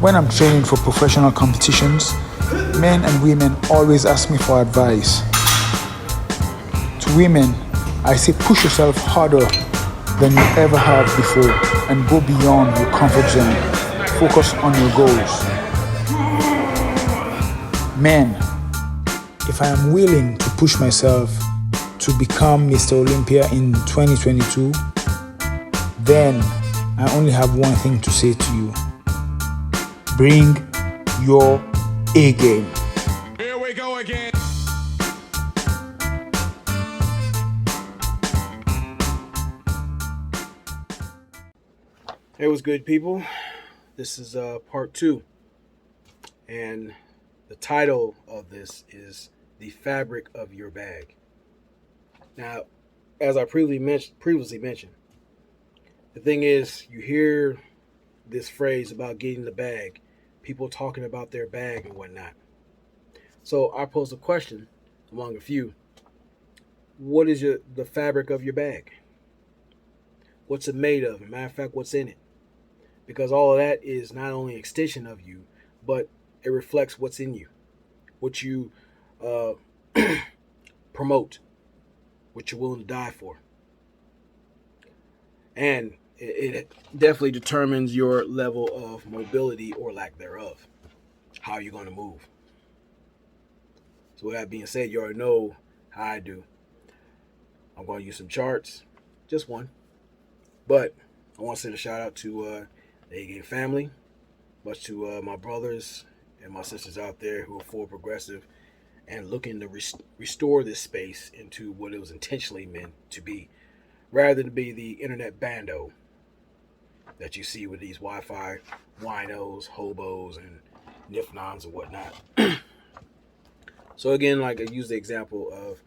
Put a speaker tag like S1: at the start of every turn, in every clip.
S1: When I'm training for professional competitions, men and women always ask me for advice. To women, I say push yourself harder than you ever have before and go beyond your comfort zone. Focus on your goals. Men, if I am willing to push myself to become Mr. Olympia in 2022, then I only have one thing to say to you. Bring your A game.
S2: Here we go again.
S3: Hey, what's good, people? This is part 2, and the title of this is The Fabric of Your Bag. Now, as I previously mentioned, the thing is, you hear this phrase about getting the bag, people talking about their bag and whatnot. So I posed a question among a few. What is the fabric of your bag? What's it made of? As a matter of fact, what's in it? Because all of that is not only an extension of you, but it reflects what's in you, what you uh, promote, what you're willing to die for. And it definitely determines your level of mobility or lack thereof, how you're going to move. So with that being said, you already know how I do. I'm going to use some charts, just one. But I want to send a shout out to the A-Game family, much to my brothers and my sisters out there who are full progressive and looking to restore this space into what it was intentionally meant to be, rather than be the internet bando that you see with these Wi-Fi winos, hobos, and nifnons and whatnot. So again, like I use the example of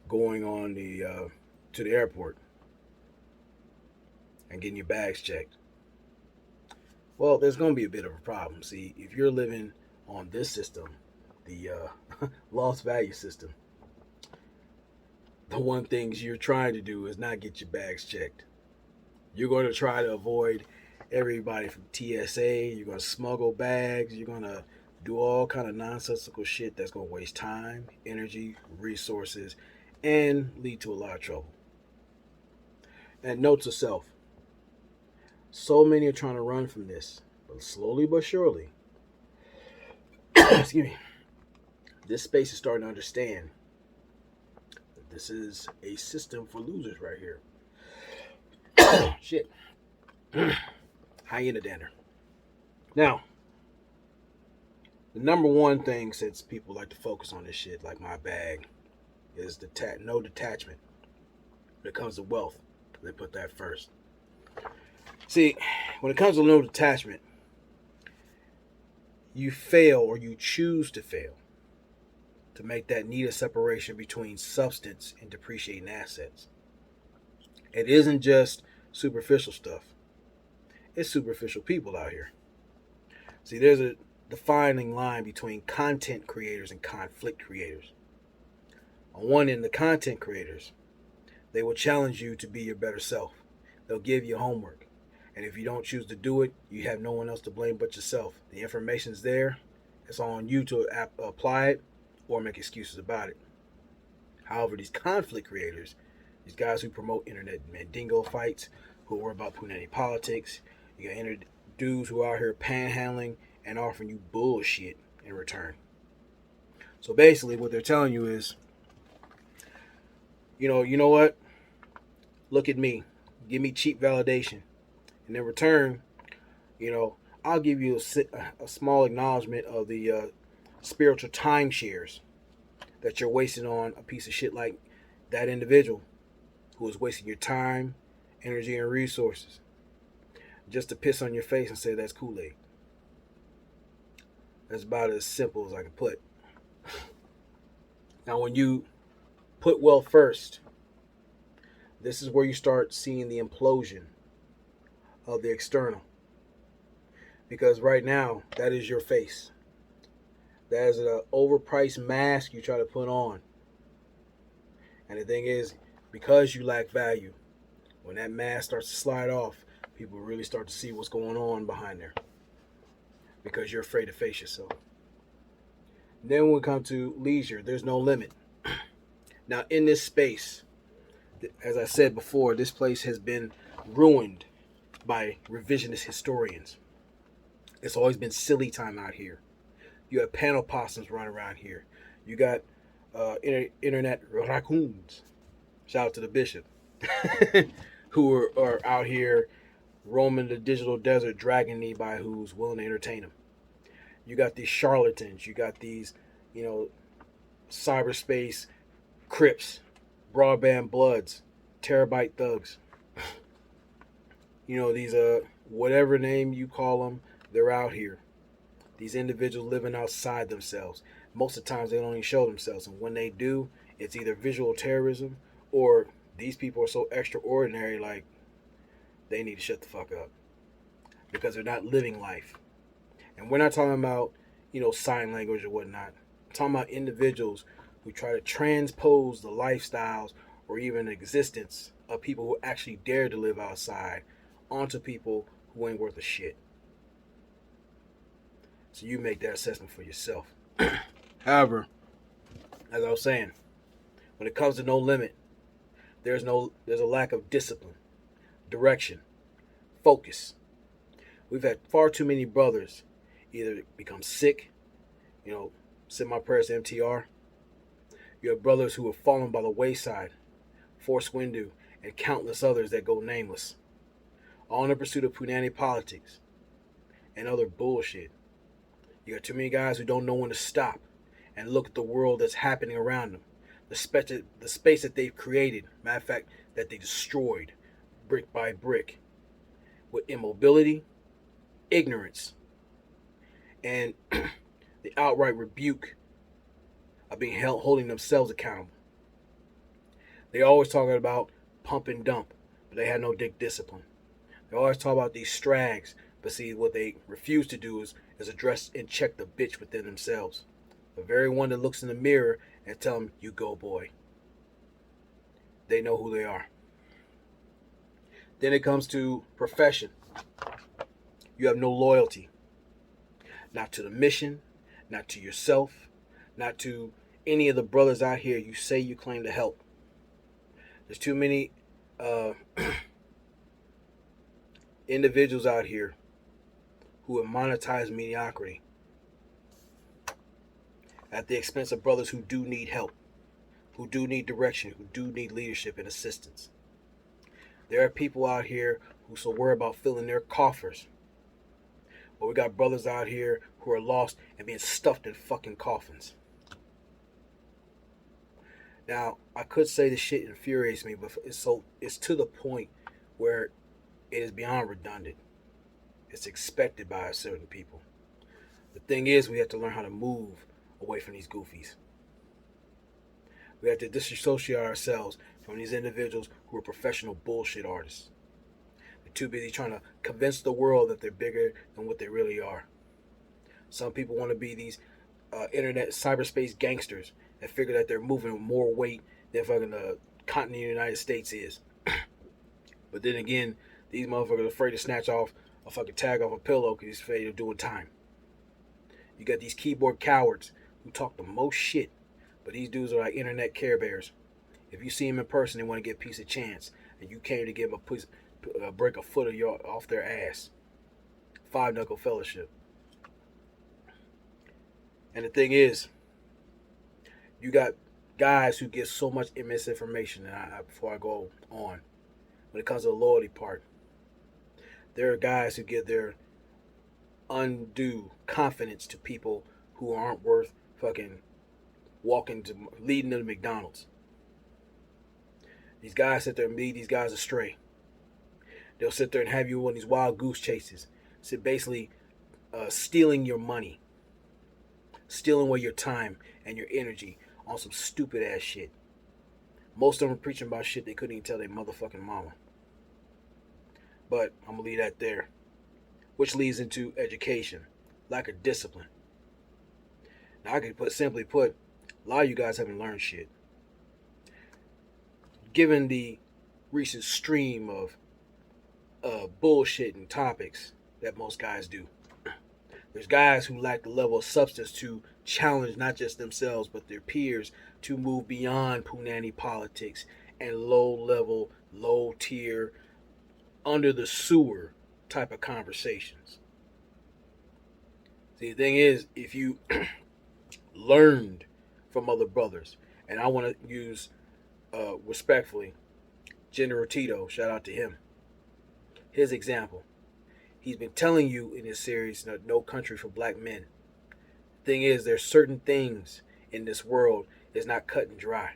S3: going on to the airport and getting your bags checked. Well, there's going to be a bit of a problem. See, if you're living on this system, the lost value system, the one things you're trying to do is not get your bags checked. You're going to try to avoid everybody from TSA. You're going to smuggle bags. You're going to do all kind of nonsensical shit that's going to waste time, energy, resources, and lead to a lot of trouble. And note to self, so many are trying to run from this, but slowly but surely, excuse me, this space is starting to understand that this is a system for losers right here. Shit. Hyena dander. Now, the number one thing, since people like to focus on this shit, like my bag, is no detachment. When it comes to wealth, they put that first. See, when it comes to no detachment, you fail or you choose to fail to make that needed separation between substance and depreciating assets. It isn't just superficial stuff. It's superficial people out here. See, there's a defining line between content creators and conflict creators. On one end, the content creators, they will challenge you to be your better self. They'll give you homework. And if you don't choose to do it, you have no one else to blame but yourself. The information's there. It's on you to apply it or make excuses about it. However, these conflict creators, these guys who promote internet mandingo fights, who worry about putting any politics, you got dudes who are out here panhandling and offering you bullshit in return. So basically, what they're telling you is, you know what? Look at me. Give me cheap validation. And in return, I'll give you a small acknowledgement of the spiritual timeshares that you're wasting on a piece of shit like that individual who is wasting your time, energy, and resources just to piss on your face and say that's Kool-Aid. That's about as simple as I can put. Now, when you put wealth first, this is where you start seeing the implosion of the external. Because right now, that is your face. That is an overpriced mask you try to put on. And the thing is, because you lack value, when that mask starts to slide off, people really start to see what's going on behind there. because you're afraid to face yourself. Then when we come to leisure, there's no limit. Now, in this space, as I said before, this place has been ruined by revisionist historians. It's always been silly time out here. You have panel possums running around here. You got internet raccoons. Shout out to the bishop, who are out here roaming the digital desert, dragging anybody who's willing to entertain them. You got these charlatans. You got these, cyberspace crips, broadband bloods, terabyte thugs. These whatever name you call them, they're out here. These individuals living outside themselves. Most of the times they don't even show themselves, and when they do, it's either visual terrorism or these people are so extraordinary, like they need to shut the fuck up because they're not living life. And we're not talking about sign language or whatnot. I'm talking about individuals who try to transpose the lifestyles or even existence of people who actually dare to live outside onto people who ain't worth a shit. So you make that assessment for yourself. However, as I was saying, when it comes to no limit, there's a lack of discipline, direction, focus. We've had far too many brothers either become sick, send my prayers to MTR. You have brothers who have fallen by the wayside, Force Windu, and countless others that go nameless, all in the pursuit of punani politics and other bullshit. You got too many guys who don't know when to stop and look at the world that's happening around them, the space that they've created, matter of fact, that they destroyed brick by brick, with immobility, ignorance, and the outright rebuke of being holding themselves accountable. They always talking about pump and dump, but they had no dick discipline. They always talk about these strags, but see, what they refuse to do is address and check the bitch within themselves. The very one that looks in the mirror and tell them, you go, boy. They know who they are. Then it comes to profession. You have no loyalty. Not to the mission, not to yourself, not to any of the brothers out here you say you claim to help. There's too many individuals out here who have monetized mediocrity at the expense of brothers who do need help, who do need direction, who do need leadership and assistance. There are people out here who so worry about filling their coffers. But we got brothers out here who are lost and being stuffed in fucking coffins. Now, I could say this shit infuriates me, but it's to the point where it is beyond redundant. It's expected by certain people. The thing is, we have to learn how to move away from these goofies. We have to disassociate ourselves from these individuals who are professional bullshit artists. They're too busy trying to convince the world that they're bigger than what they really are. Some people want to be these internet cyberspace gangsters and figure that they're moving more weight than fucking the continent of the United States is. But then again, these motherfuckers are afraid to snatch off a fucking tag off a pillow because he's afraid of doing time. You got these keyboard cowards who talk the most shit, but these dudes are like internet Care Bears. If you see them in person, they want to get a piece of chance, and you came to give them break a foot of off their ass. 5-knuckle fellowship. And the thing is, you got guys who get so much misinformation. And before I go on, when it comes to the loyalty part, there are guys who give their undue confidence to people who aren't worth fucking leading to McDonald's. These guys sit there and lead these guys astray. They'll sit there and have you on these wild goose chases. So basically stealing your money. Stealing away your time and your energy on some stupid ass shit. Most of them are preaching about shit they couldn't even tell their motherfucking mama. But I'm going to leave that there. Which leads into education. Lack of discipline. Now I could simply put, a lot of you guys haven't learned shit. Given the recent stream of bullshit and topics that most guys do. There's guys who lack the level of substance to challenge not just themselves but their peers to move beyond punani politics and low level, low tier, under the sewer type of conversations. See, the thing is, if you learned from other brothers, and I want to use respectfully General Tito, shout out to him, his example. He's been telling you in this series, No Country for Black Men. Thing is, there's certain things in this world that's not cut and dry.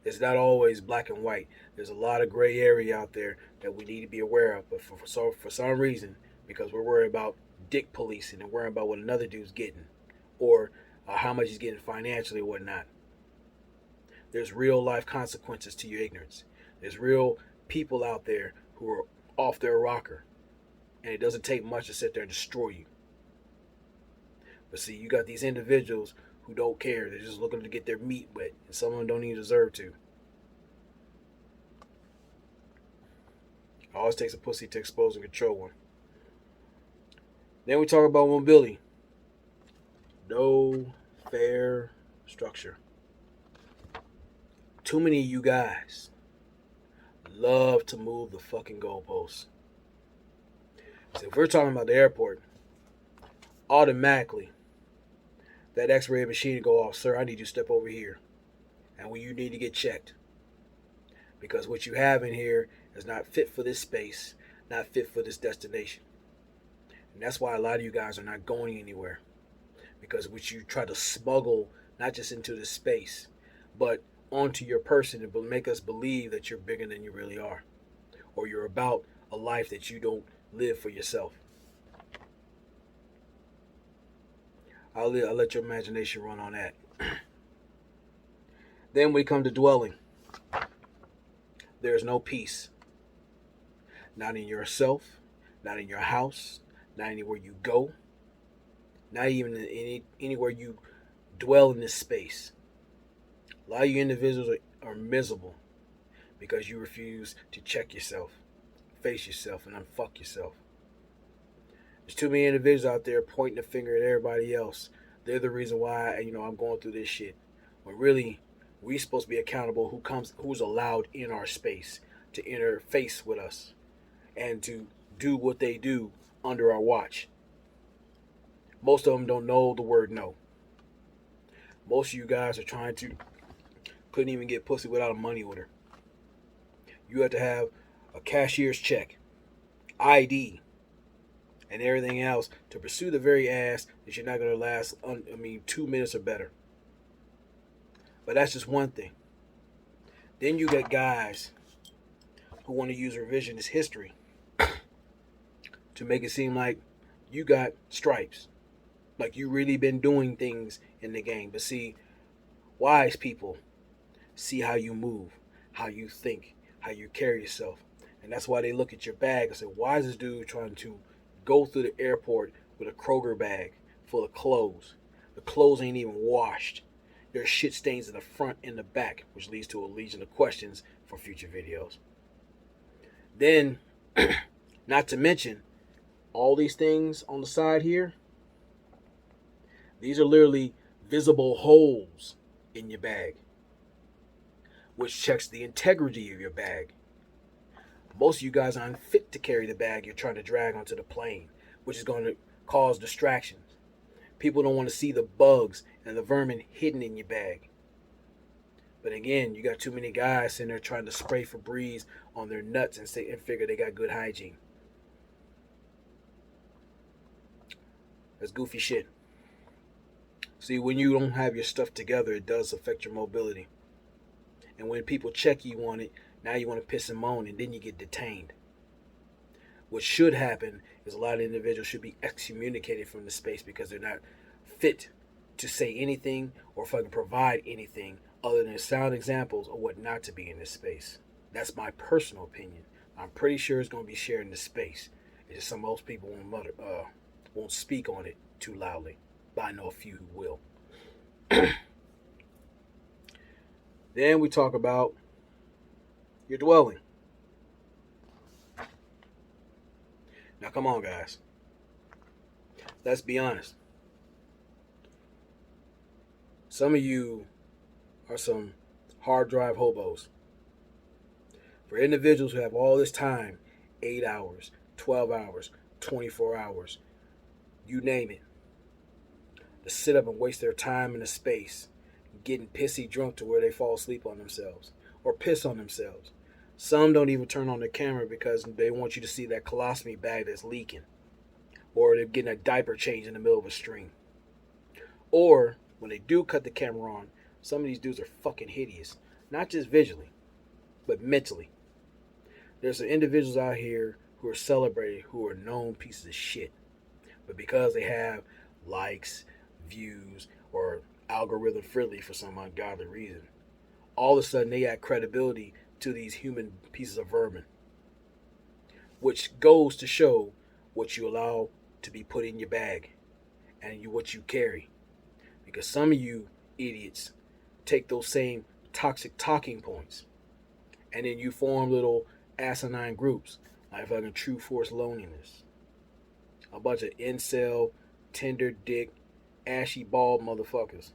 S3: It's not always black and white. There's a lot of gray area out there that we need to be aware of. But for some reason, because we're worried about dick policing and worrying about what another dude's getting, or how much he's getting financially or whatnot, there's real life consequences to your ignorance. There's real people out there who are off their rocker, and it doesn't take much to sit there and destroy you. But see, you got these individuals who don't care. They're just looking to get their meat wet, and some of them don't even deserve to. It always takes a pussy to expose and control one. Then we talk about mobility. No fair structure. Too many of you guys love to move the fucking goalposts. So if we're talking about the airport, automatically that x-ray machine go off. Sir, I need you to step over here. And when you need to get checked. Because what you have in here is not fit for this space, not fit for this destination. And that's why a lot of you guys are not going anywhere. Because what you try to smuggle, not just into the space, but onto your person and make us believe that you're bigger than you really are. Or you're about a life that you don't live for yourself. I'll let your imagination run on that. Then we come to dwelling. There's no peace. Not in yourself, not in your house, not anywhere you go, not even anywhere you dwell in this space. A lot of you individuals are miserable because you refuse to check yourself, face yourself, and unfuck yourself. There's too many individuals out there pointing the finger at everybody else. They're the reason why I'm going through this shit. When really, we're supposed to be accountable who's allowed in our space to interface with us and to do what they do under our watch. Most of them don't know the word no. Most of you guys are couldn't even get pussy without a money order. You have to have a cashier's check, ID, and everything else to pursue the very ass that you're not going to last 2 minutes or better. But that's just one thing. Then you get guys who want to use revisionist history to make it seem like you got stripes, like you really been doing things in the game. But see, wise people see how you move, how you think, how you carry yourself. And that's why they look at your bag and say, why is this dude trying to go through the airport with a Kroger bag full of clothes? The clothes ain't even washed. There's shit stains in the front and the back, which leads to a legion of questions for future videos. Then, not to mention, all these things on the side here, these are literally visible holes in your bag, which checks the integrity of your bag. Most of you guys are unfit to carry the bag you're trying to drag onto the plane, which is going to cause distractions. People don't want to see the bugs and the vermin hidden in your bag. But again, you got too many guys sitting there trying to spray Febreze on their nuts and figure they got good hygiene. That's goofy shit. See, when you don't have your stuff together, it does affect your mobility. And when people check you on it, now you want to piss and moan, and then you get detained. What should happen is a lot of individuals should be excommunicated from the space because they're not fit to say anything or fucking provide anything other than sound examples of what not to be in this space. That's my personal opinion. I'm pretty sure it's going to be shared in this space. It's just most people won't speak on it too loudly, but I know a few who will. Then we talk about your dwelling. Now, come on, guys. Let's be honest. Some of you are some hard drive hobos. For individuals who have all this time, 8 hours, 12 hours, 24 hours, you name it, to sit up and waste their time in a space, getting pissy drunk to where they fall asleep on themselves or piss on themselves. Some don't even turn on the camera because they want you to see that colostomy bag that's leaking, or they're getting a diaper change in the middle of a stream. Or when they do cut the camera on, some of these dudes are fucking hideous, not just visually, but mentally. There's some individuals out here who are celebrated who are known pieces of shit, but because they have likes, views, or algorithm friendly for some ungodly reason, all of a sudden they add credibility to these human pieces of vermin, which goes to show what you allow to be put in your bag and what you carry. Because some of you idiots take those same toxic talking points and then you form little asinine groups like fucking True Force Loneliness, a bunch of incel, tender dick, ashy bald motherfuckers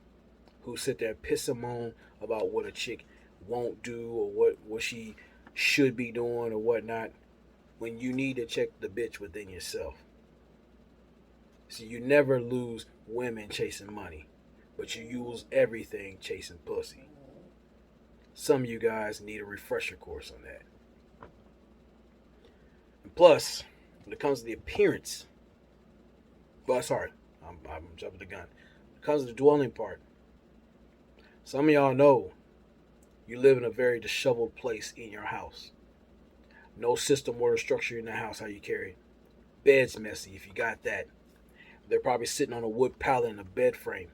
S3: who sit there and piss and moan about what a chick won't do or what she should be doing or whatnot, when you need to check the bitch within yourself. So you never lose women chasing money, but you use everything chasing pussy. Some of you guys need a refresher course on that. And plus, when it comes to the appearance, well, sorry, I'm jumping the gun. When it comes to the dwelling part, some of y'all know you live in a very disheveled place in your house. No system or structure in the house, how you carry it. Bed's messy if you got that. They're probably sitting on a wood pallet in a bed frame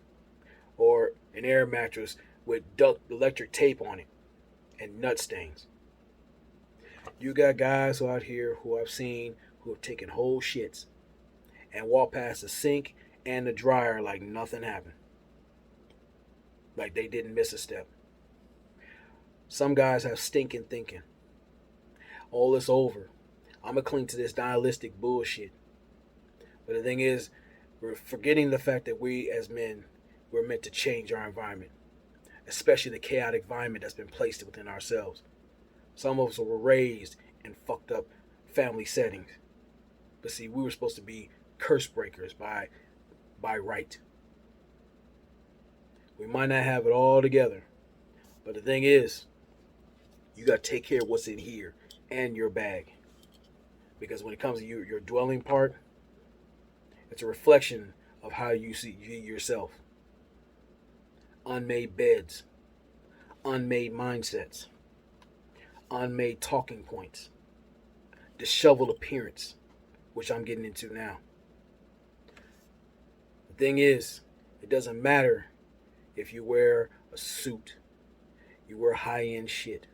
S3: or an air mattress with duct electric tape on it and nut stains. You got guys out here who I've seen who have taken whole shits and walk past the sink and the dryer like nothing happened. Like they didn't miss a step. Some guys have stinking thinking. All this over. I'm going to cling to this nihilistic bullshit. But the thing is, we're forgetting the fact that we as men, we're meant to change our environment, especially the chaotic environment that's been placed within ourselves. Some of us were raised in fucked up family settings. But see, we were supposed to be curse breakers by right. We might not have it all together. But the thing is, you got to take care of what's in here and your bag. Because when it comes to your dwelling part, it's a reflection of how you see yourself. Unmade beds, unmade mindsets, unmade talking points, disheveled appearance, which I'm getting into now. The thing is, it doesn't matter if you wear a suit, you wear high-end shit.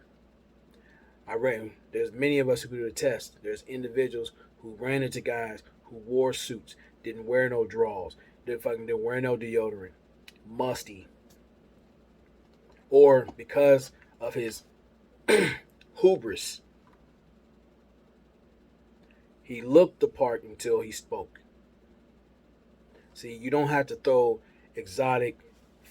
S3: There's many of us who could attest. There's individuals who ran into guys who wore suits, didn't wear no drawers, didn't wear no deodorant, musty. Or because of his hubris, he looked the part until he spoke. See, you don't have to throw exotic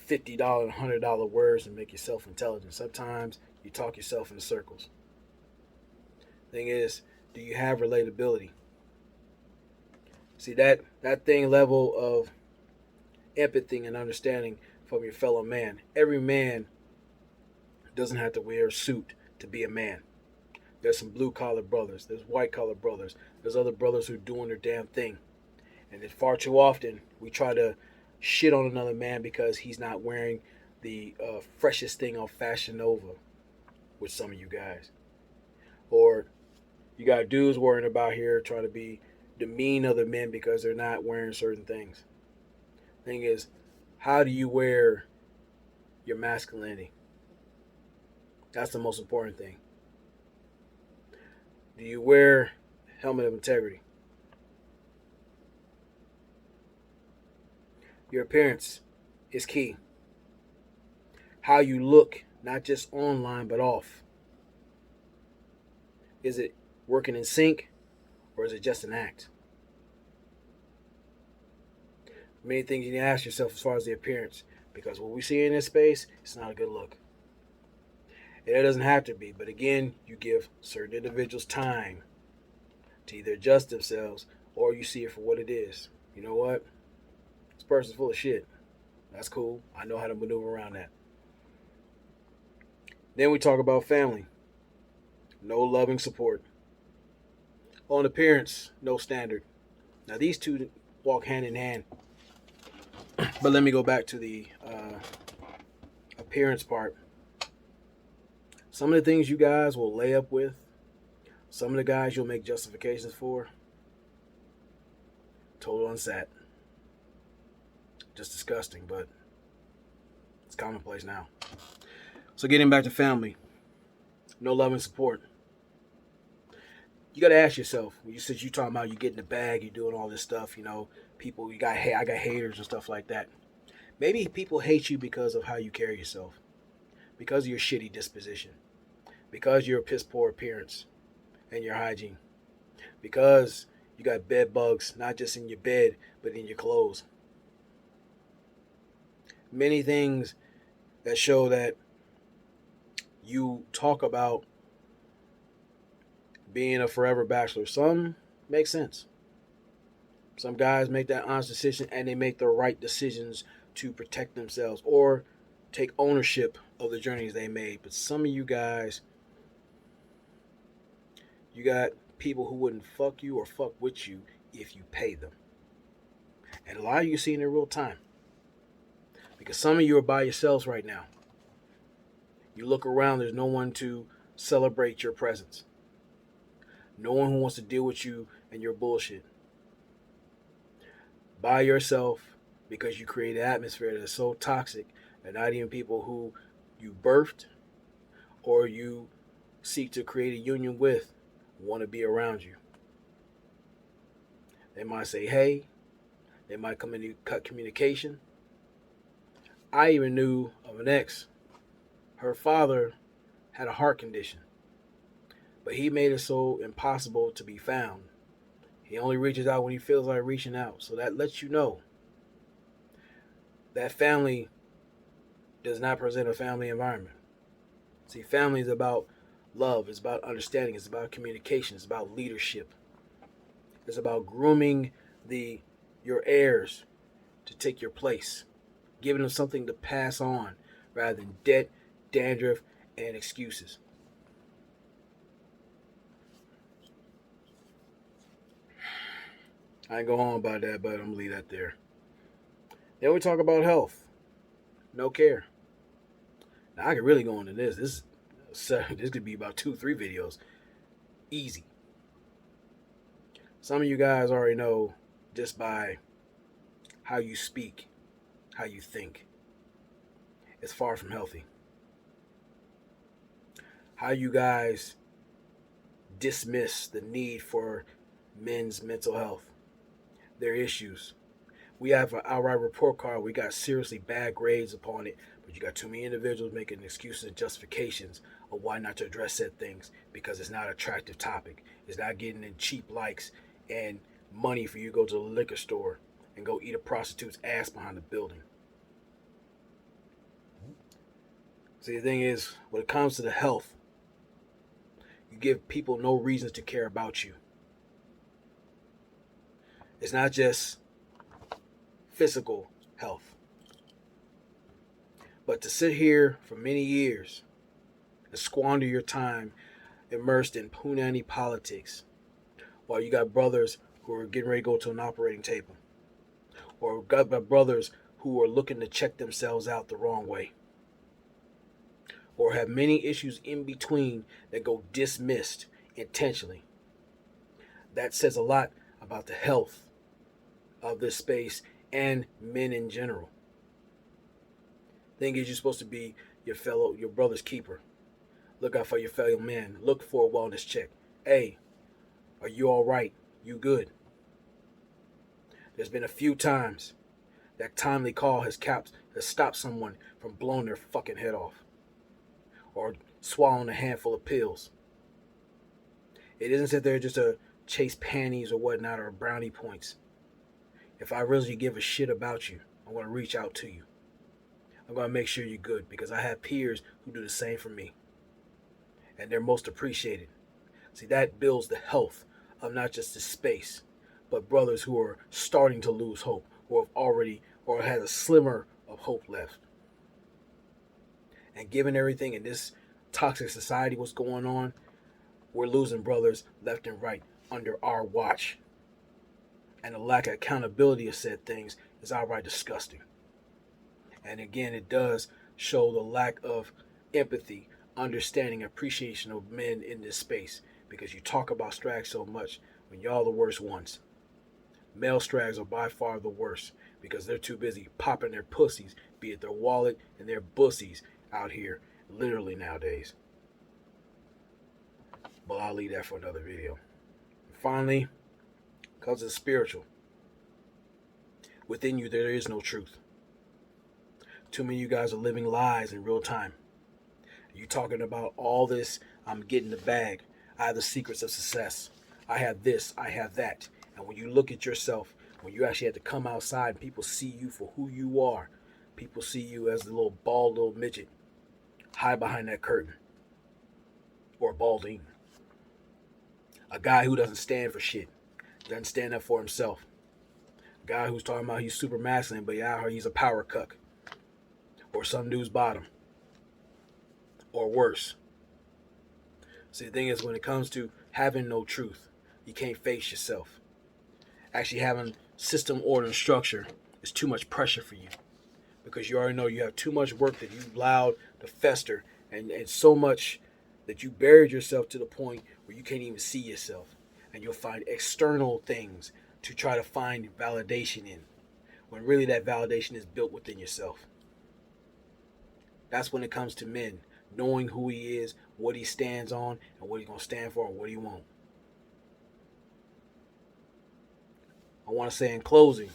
S3: $50 and $100 words and make yourself intelligent. Sometimes you talk yourself in circles. Thing is, do you have relatability? See, that thing level of empathy and understanding from your fellow man. Every man doesn't have to wear a suit to be a man. There's some blue collar brothers. There's white collar brothers. There's other brothers who are doing their damn thing. And it's far too often we try to shit on another man because he's not wearing the freshest thing on Fashion Nova with some of you guys. Or you got dudes worrying about here trying to demean other men because they're not wearing certain things. Thing is, how do you wear your masculinity? That's the most important thing. Do you wear helmet of integrity? Your appearance is key. How you look, not just online, but off. Is it working in sync, or is it just an act? Many things you need to ask yourself as far as the appearance, because what we see in this space, it's not a good look. And it doesn't have to be, but again, you give certain individuals time to either adjust themselves or you see it for what it is. You know what? This person's full of shit. That's cool. I know how to maneuver around that. Then we talk about family. No loving support. On appearance, no standard. Now these two walk hand in hand. But let me go back to the appearance part. Some of the things you guys will lay up with, some of the guys you'll make justifications for, total unsat. Just disgusting, but it's commonplace now. So getting back to family, no love and support. You got to ask yourself, since you talking about you getting the bag, you doing all this stuff, people, I got haters and stuff like that. Maybe people hate you because of how you carry yourself, because of your shitty disposition, because your piss poor appearance and your hygiene, because you got bed bugs, not just in your bed, but in your clothes. Many things that show that you talk about being a forever bachelor. Some make sense. Some guys make that honest decision and they make the right decisions to protect themselves or take ownership of the journeys they made. But some of you guys, you got people who wouldn't fuck you or fuck with you if you pay them. And a lot of you see it in real time. Because some of you are by yourselves right now. You look around, there's no one to celebrate your presence. No one who wants to deal with you and your bullshit. By yourself because you create an atmosphere that is so toxic that not even people who you birthed or you seek to create a union with want to be around you. They might say, hey, they might come in and cut communication. I even knew of an ex. Her father had a heart condition, but he made it so impossible to be found. He only reaches out when he feels like reaching out. So that lets you know that family does not present a family environment. See, family is about love. It's about understanding. It's about communication. It's about leadership. It's about grooming your heirs to take your place, giving them something to pass on rather than debt, dandruff, and excuses. I ain't go on about that, but I'm going to leave that there. Then we talk about health. No care. Now, I could really go into this. This could be about 2-3 videos. Easy. Some of you guys already know just by how you speak, how you think. It's far from healthy. How you guys dismiss the need for men's mental health, their issues. We have an outright report card. We got seriously bad grades upon it, but you got too many individuals making excuses and justifications of why not to address said things because it's not an attractive topic. It's not getting in cheap likes and money for you to go to the liquor store and go eat a prostitute's ass behind the building. See, the thing is, when it comes to the health, you give people no reason to care about you. It's not just physical health, but to sit here for many years and squander your time immersed in punani politics while you got brothers who are getting ready to go to an operating table, or got brothers who are looking to check themselves out the wrong way, or have many issues in between that go dismissed intentionally. That says a lot about the health of this space and men in general. Thing is, you're supposed to be your brother's keeper. Look out for your fellow men. Look for a wellness check. Hey, are you all right? You good? There's been a few times that timely call has stopped someone from blowing their fucking head off or swallowing a handful of pills. It isn't that they're just to chase panties or whatnot or brownie points. If I really give a shit about you, I'm going to reach out to you. I'm going to make sure you're good because I have peers who do the same for me. And they're most appreciated. See, that builds the health of not just the space, but brothers who are starting to lose hope, who have already or had a slimmer of hope left. And given everything in this toxic society, what's going on, we're losing brothers left and right under our watch. And the lack of accountability of said things is outright disgusting. And again, it does show the lack of empathy, understanding, appreciation of men in this space. Because you talk about strags so much when y'all the worst ones. Male strags are by far the worst because they're too busy popping their pussies, be it their wallet and their bussies out here, literally nowadays. But I'll leave that for another video. And finally, because it's spiritual, within you there is no truth. Too many of you guys are living lies in real time. You talking about all this, I'm getting the bag. I have the secrets of success. I have this, I have that. And when you look at yourself, when you actually have to come outside and people see you for who you are, people see you as the little bald little midget, hide behind that curtain. Or balding. A guy who doesn't stand for shit. Doesn't stand up for himself. A guy who's talking about he's super masculine, but yeah, he's a power cuck. Or some dude's bottom. Or worse. See, the thing is, when it comes to having no truth, you can't face yourself. Actually having system, order, and structure is too much pressure for you. Because you already know you have too much work that you've allowed to fester. And so much that you buried yourself to the point where you can't even see yourself. And you'll find external things to try to find validation in. When really that validation is built within yourself. That's when it comes to men. Knowing who he is, what he stands on, and what he's going to stand for and what he won't. I want to say in closing,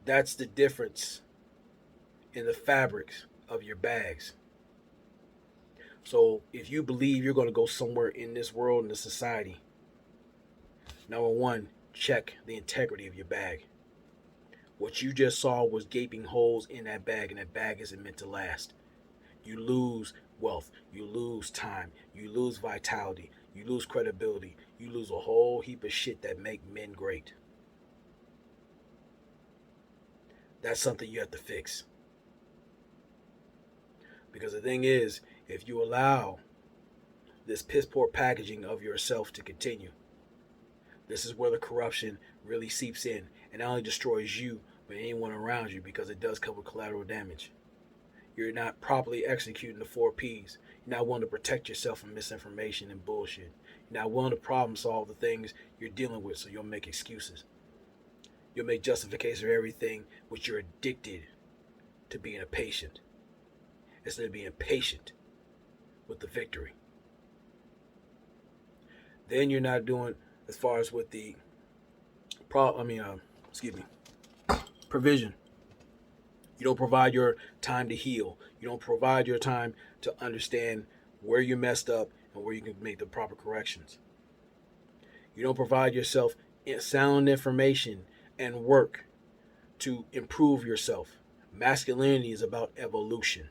S3: that's the difference in the fabrics of your bags. So if you believe you're going to go somewhere in this world, in this society, number one, check the integrity of your bag. What you just saw was gaping holes in that bag, and that bag isn't meant to last. You lose wealth, you lose time, you lose vitality, you lose credibility, you lose a whole heap of shit that make men great. That's something you have to fix. Because the thing is, if you allow this piss poor packaging of yourself to continue, this is where the corruption really seeps in and not only destroys you, but anyone around you, because it does come with collateral damage. You're not properly executing the 4 Ps. You're not willing to protect yourself from misinformation and bullshit. You're not willing to problem solve the things you're dealing with, so you'll make excuses. You'll make justification for everything, which you're addicted to being a patient. Instead of being patient with the victory. Then you're not doing as far as with the provision. You don't provide your time to heal. You don't provide your time to understand where you messed up and where you can make the proper corrections. You don't provide yourself sound information and work to improve yourself. Masculinity is about evolution.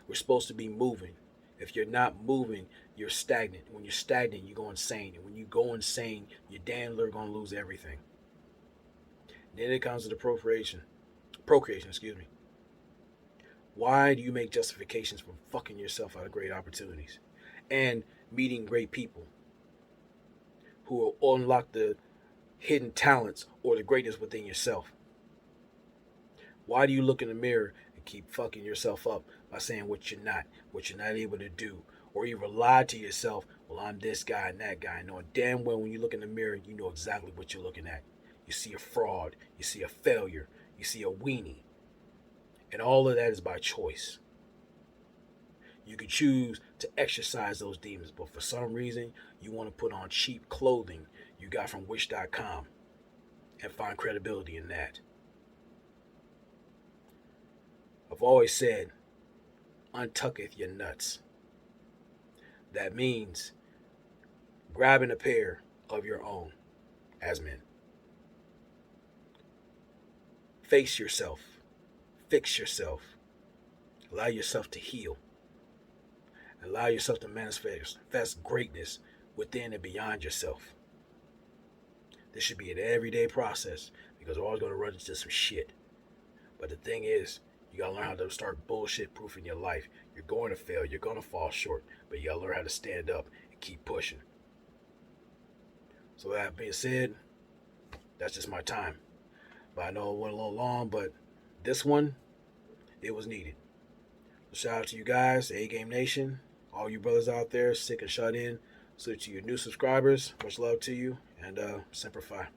S3: We're supposed to be moving. If you're not moving, you're stagnant. When you're stagnant, you go insane. And when you go insane, you're damn near going to lose everything. Then it comes to the procreation. Why do you make justifications for fucking yourself out of great opportunities and meeting great people who will unlock the hidden talents or the greatness within yourself? Why do you look in the mirror and keep fucking yourself up by saying what you're not able to do, or you lie to yourself, well, I'm this guy and that guy, knowing damn well when you look in the mirror, you know exactly what you're looking at. You see a fraud, you see a failure, you see a weenie. And all of that is by choice. You can choose to exercise those demons, but for some reason, you want to put on cheap clothing you got from Wish.com and find credibility in that. I've always said, untucketh your nuts. That means grabbing a pair of your own as men. Face yourself. Fix yourself. Allow yourself to heal. Allow yourself to manifest greatness within and beyond yourself. This should be an everyday process because we're always going to run into some shit. But the thing is, you got to learn how to start bullshit proofing your life. You're going to fail. You're going to fall short. But you got to learn how to stand up and keep pushing. So that being said, that's just my time. But I know it went a little long, but this one, it was needed. So shout out to you guys, A-Game Nation, all you brothers out there, sick and shut in. Salute to your new subscribers. Much love to you, and Semper Fi.